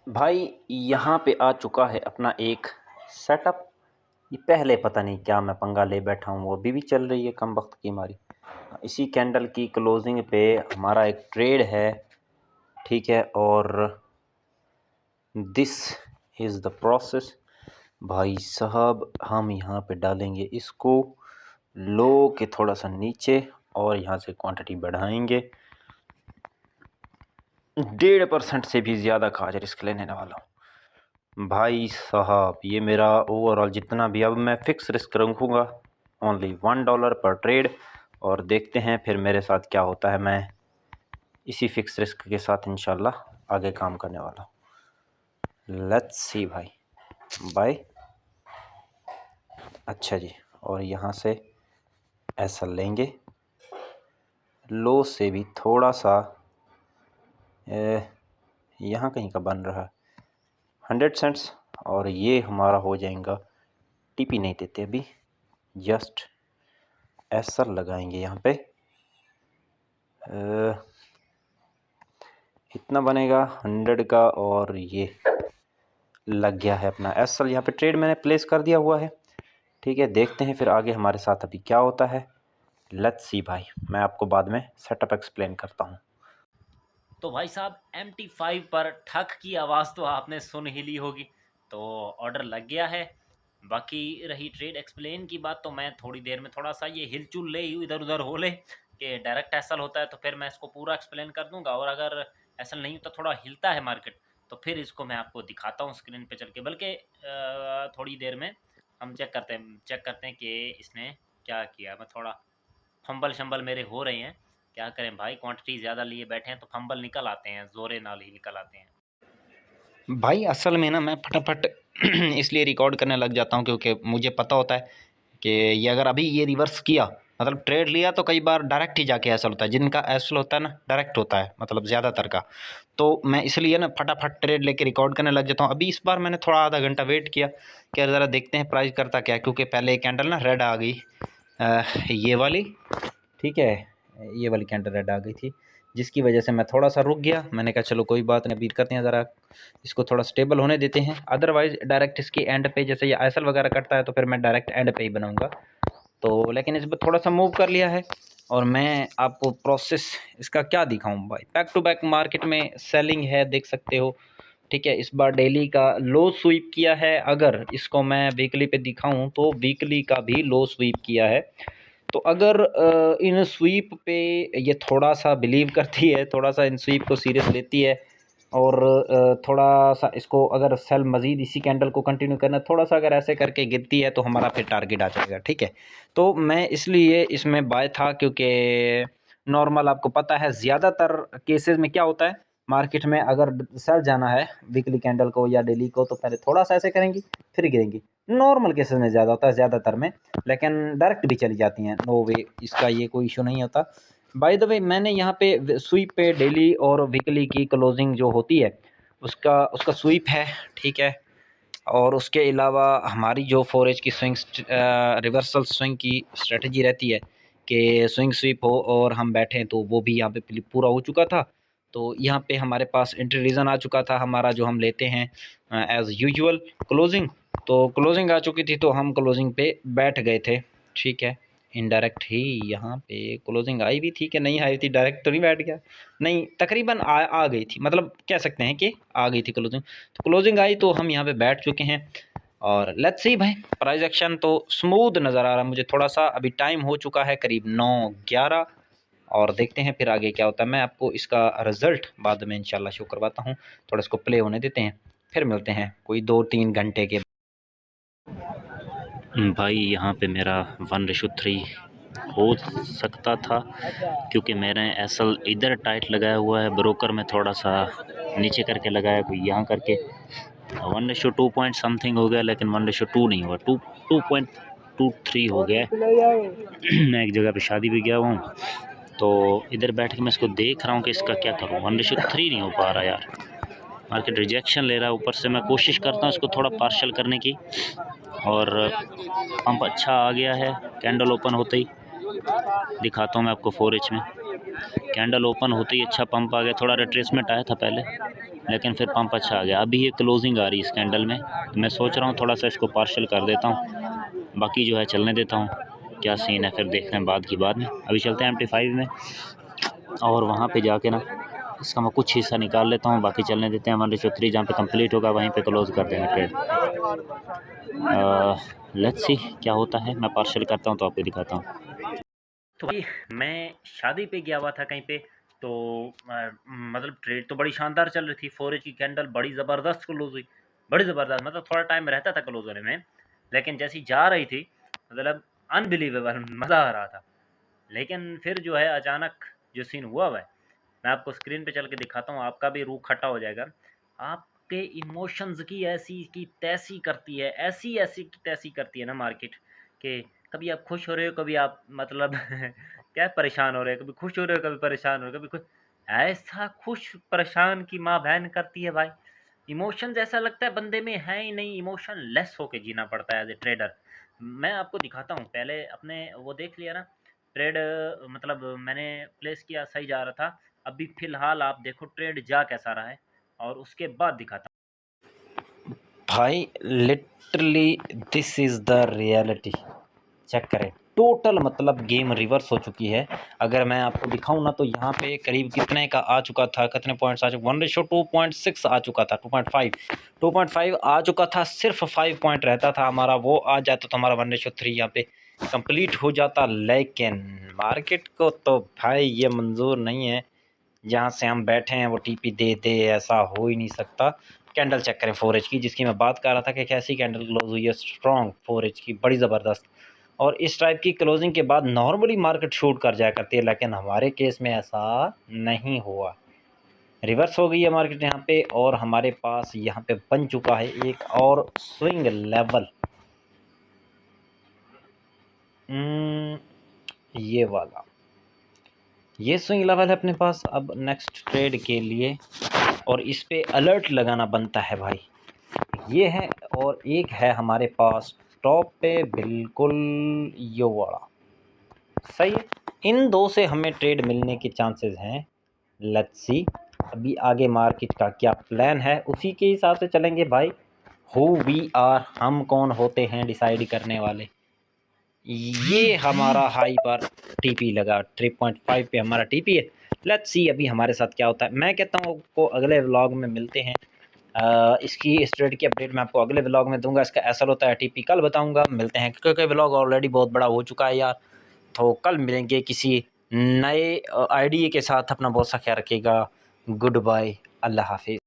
भाई यहाँ पे आ चुका है अपना एक सेटअप। ये पहले पता नहीं क्या मैं पंगा ले बैठा हूँ, वो अभी भी चल रही है कम वक्त की हमारी। इसी कैंडल की क्लोजिंग पे हमारा एक ट्रेड है, ठीक है। और दिस इज़ द प्रोसेस भाई साहब। हम यहाँ पे डालेंगे इसको लो के थोड़ा सा नीचे और यहाँ से क्वांटिटी बढ़ाएंगे। 1.5% से भी ज़्यादा का आज रिस्क लेने वाला हूँ भाई साहब। ये मेरा ओवरऑल जितना भी, अब मैं फ़िक्स रिस्क रखूँगा ओनली $1 पर ट्रेड, और देखते हैं फिर मेरे साथ क्या होता है। मैं इसी फ़िक्स रिस्क के साथ इंशाल्लाह आगे काम करने वाला हूँ। लेट्स सी भाई। बाय। अच्छा जी, और यहाँ से ऐसा लेंगे, लो से भी थोड़ा सा यहाँ कहीं का बन रहा है 100 सेंट्स, और ये हमारा हो जाएगा। टीपी नहीं देते अभी, जस्ट ऐसा लगाएंगे यहाँ पे। इतना बनेगा 100 का, और ये लग गया है अपना एसएल। यहाँ पे ट्रेड मैंने प्लेस कर दिया हुआ है, ठीक है। देखते हैं फिर आगे हमारे साथ अभी क्या होता है। लेट्स सी भाई, मैं आपको बाद में सेटअप एक्सप्लेन करता हूँ। तो भाई साहब MT5 पर ठक की आवाज़ तो आपने सुन ही ली होगी, तो ऑर्डर लग गया है। बाकी रही ट्रेड एक्सप्लेन की बात, तो मैं थोड़ी देर में थोड़ा सा ये हिलचुल ले इधर उधर हो ले कि डायरेक्ट एसल होता है तो फिर मैं इसको पूरा एक्सप्लेन कर दूंगा, और अगर एसल नहीं होता थोड़ा हिलता है मार्केट तो फिर इसको मैं आपको दिखाता हूँ स्क्रीन पे चल के। बल्कि थोड़ी देर में हम चेक करते हैं कि इसने क्या किया। मैं थोड़ा फंबल शंबल मेरे हो रहे हैं, क्या करें भाई, क्वांटिटी ज़्यादा लिए बैठे हैं तो फंबल निकल आते हैं, जोरे नाल ही निकल आते हैं। भाई असल में ना मैं फटाफट इसलिए रिकॉर्ड करने लग जाता हूँ क्योंकि मुझे पता होता है कि ये अगर अभी ये रिवर्स किया, मतलब ट्रेड लिया, तो कई बार डायरेक्ट ही जाके एसल होता है। जिनका एसल होता है ना डायरेक्ट होता है, मतलब ज़्यादातर का। तो मैं इसलिए ना फटाफट ट्रेड लेके रिकॉर्ड करने लग जाता हूँ। अभी इस बार मैंने थोड़ा आधा घंटा वेट किया कि ज़रा देखते हैं प्राइस करता क्या है, क्योंकि पहले एक कैंडल ना रेड आ गई, ये वाली, ठीक है। ये वाली कैंडल रेड आ गई थी, जिसकी वजह से मैं थोड़ा सा रुक गया। मैंने कहा चलो कोई बात नहीं, अभी करते हैं ज़रा इसको थोड़ा स्टेबल होने देते हैं। अदरवाइज़ डायरेक्ट इसकी एंड पे, जैसे ये एसल वगैरह करता है तो फिर मैं डायरेक्ट एंड पे ही बनाऊंगा। तो लेकिन इस पर थोड़ा सा मूव कर लिया है, और मैं आपको प्रोसेस इसका क्या दिखाऊं भाई। बैक टू बैक मार्केट में सेलिंग है, देख सकते हो, ठीक है। इस बार डेली का लो स्वीप किया है। अगर इसको मैं वीकली पे दिखाऊं तो वीकली का भी लो स्वीप किया है। तो अगर इन स्वीप पे ये थोड़ा सा बिलीव करती है, थोड़ा सा इन स्वीप को सीरियस लेती है, और थोड़ा सा इसको अगर सेल मज़ीद इसी कैंडल को कंटिन्यू करना, थोड़ा सा अगर ऐसे करके गिरती है तो हमारा फिर टारगेट आ जाएगा, ठीक है। तो मैं इसलिए इसमें बाय था, क्योंकि नॉर्मल आपको पता है ज़्यादातर केसेस में क्या होता है, मार्केट में अगर सेल जाना है वीकली कैंडल को या डेली को, तो पहले थोड़ा सा ऐसे करेंगी फिर गिरेंगी। नॉर्मल केसेस में ज़्यादा होता है, ज़्यादातर में, लेकिन डायरेक्ट भी चली जाती हैं, नो वे, इसका ये कोई इशू नहीं होता। बाय द वे, मैंने यहाँ पे स्वीप पे डेली और वीकली की क्लोजिंग जो होती है उसका स्वीप है, ठीक है। और उसके अलावा हमारी जो 4H की रिवर्सल स्विंग की स्ट्रेटजी रहती है कि स्विंग स्वीप हो और हम बैठें, तो वो भी यहाँ पे पूरा हो चुका था। तो यहाँ पे हमारे पास एंट्री रीज़न आ चुका था हमारा, जो हम लेते हैं एज़ यूजुअल क्लोजिंग। तो क्लोजिंग आ चुकी थी तो हम क्लोजिंग पे बैठ गए थे, ठीक है। इनडायरेक्ट ही यहाँ पे क्लोजिंग आई भी थी कि नहीं आई थी, डायरेक्ट तो नहीं बैठ गया, नहीं तकरीबन आ गई थी, मतलब कह सकते हैं कि आ गई थी क्लोजिंग। तो क्लोजिंग आई तो हम यहाँ पे बैठ चुके हैं। और लेट्स सी भाई, प्राइस एक्शन तो स्मूथ नज़र आ रहा है मुझे। थोड़ा सा अभी टाइम हो चुका है करीब 9:11, और देखते हैं फिर आगे क्या होता है। मैं आपको इसका रिज़ल्ट बाद में इंशाल्लाह शो करवाता हूँ। थोड़ा इसको प्ले होने देते हैं, फिर मिलते हैं कोई 2-3 घंटे के। भाई यहाँ पे मेरा 1:3 हो सकता था, क्योंकि मैंने एसल इधर टाइट लगाया हुआ है, ब्रोकर में थोड़ा सा नीचे करके लगाया, कोई यहाँ करके 1:2 पॉइंट समथिंग हो गया, लेकिन 1:2 नहीं हुआ, 2.23 हो गया। मैं एक जगह पे शादी भी गया हूँ, तो इधर बैठ के मैं इसको देख रहा हूँ कि इसका क्या करूँ। 1:3 नहीं हो पा रहा यार, मार्केट रिजेक्शन ले रहा है। ऊपर से मैं कोशिश करता हूँ इसको थोड़ा पार्शल करने की, और पंप अच्छा आ गया है। कैंडल ओपन होते ही दिखाता हूँ मैं आपको, 4H में कैंडल ओपन होते ही अच्छा पंप आ गया। थोड़ा रिट्रेसमेंट आया था पहले, लेकिन फिर पंप अच्छा आ गया। अभी ये क्लोजिंग आ रही है इस कैंडल में, तो मैं सोच रहा हूँ थोड़ा सा इसको पार्शल कर देता हूँ, बाकी जो है चलने देता हूँ। क्या सीन है फिर देखते हैं बाद की बात में। अभी चलते हैं MT5 में और वहाँ पे जाके ना इसका मैं कुछ हिस्सा निकाल लेता हूँ, बाकी चलने देते हैं। 1:3 जहाँ पे कंप्लीट होगा वहीं पे क्लोज कर देंगे ट्रेड। लेट्स सी क्या होता है। मैं पार्शल करता हूँ तो आपको दिखाता हूँ। तो भाई मैं शादी पे गया हुआ था कहीं पे, तो मतलब ट्रेड तो बड़ी शानदार चल रही थी। 4H की कैंडल बड़ी ज़बरदस्त क्लोज हुई, बड़ी ज़बरदस्त। मतलब थोड़ा टाइम रहता था क्लोज होने में, लेकिन जैसी जा रही थी मतलब अनबिलीवेबल मज़ा आ रहा था। लेकिन फिर जो है अचानक जो सीन हुआ हुआ है, मैं आपको स्क्रीन पे चल के दिखाता हूँ, आपका भी रूह खट्टा हो जाएगा। आपके इमोशंस की ऐसी की तैसी करती है, ऐसी ऐसी की तैसी करती है ना मार्केट, कि कभी आप खुश हो रहे हो, कभी आप मतलब क्या परेशान हो रहे हो, कभी खुश हो रहे हो, कभी परेशान हो रहे हो, कभी कुछ ऐसा खुश परेशान की माँ बहन करती है भाई। इमोशंस ऐसा लगता है बंदे में है ही नहीं, इमोशन लेस होके जीना पड़ता है एज ए ट्रेडर। मैं आपको दिखाता हूँ, पहले अपने वो देख लिया ना ट्रेड, मतलब मैंने प्लेस किया, सही जा रहा था। अभी फ़िलहाल आप देखो ट्रेड जा कैसा रहा है, और उसके बाद दिखाता भाई literally this is the reality. Check करें, टोटल मतलब गेम रिवर्स हो चुकी है। अगर मैं आपको दिखाऊं ना तो यहाँ पे करीब कितने का आ चुका था, कितने पॉइंट्स आ चुके, 1:2.6 आ चुका था, 2.5 आ चुका था। सिर्फ 5 पॉइंट रहता था हमारा, वो आ जाता तो हमारा 1:3 यहाँ पे कंप्लीट हो जाता। लेकिन मार्केट को तो भाई ये मंजूर नहीं है जहाँ से हम बैठे हैं वो टीपी दे दे, ऐसा हो ही नहीं सकता। कैंडल चेक करें 4H की, जिसकी मैं बात कर रहा था कि कैसी कैंडल क्लोज हुई है, स्ट्रॉन्ग 4H की, बड़ी ज़बरदस्त। और इस टाइप की क्लोजिंग के बाद नॉर्मली मार्केट शूट कर जाया करती है, लेकिन हमारे केस में ऐसा नहीं हुआ। रिवर्स हो गई है मार्केट यहाँ पे, और हमारे पास यहाँ पे बन चुका है एक और स्विंग लेवल, ये वाला, ये स्विंग लेवल है अपने पास अब नेक्स्ट ट्रेड के लिए, और इस पे अलर्ट लगाना बनता है भाई। ये है, और एक है हमारे पास टॉप पे बिल्कुल ये वाला, सही है। इन दो से हमें ट्रेड मिलने के चांसेस हैं। लेट्स सी अभी आगे मार्केट का क्या प्लान है, उसी के हिसाब से चलेंगे भाई। हु वी आर, हम कौन होते हैं डिसाइड करने वाले। ये हमारा हाई पर टीपी लगा, 3.5 पे हमारा टीपी है। लेट्स सी अभी हमारे साथ क्या होता है। मैं कहता हूँ आपको अगले व्लॉग में मिलते हैं। इसकी इस ट्रेड की अपडेट मैं आपको अगले व्लॉग में दूंगा। इसका ऐसा होता है टीपी कल बताऊंगा। मिलते हैं, क्योंकि व्लॉग ऑलरेडी बहुत बड़ा हो चुका है यार। तो कल मिलेंगे किसी नए आइडिया के साथ। अपना बहुत सा ख्याल रखिएगा। गुड बाय, अल्लाह हाफिज़।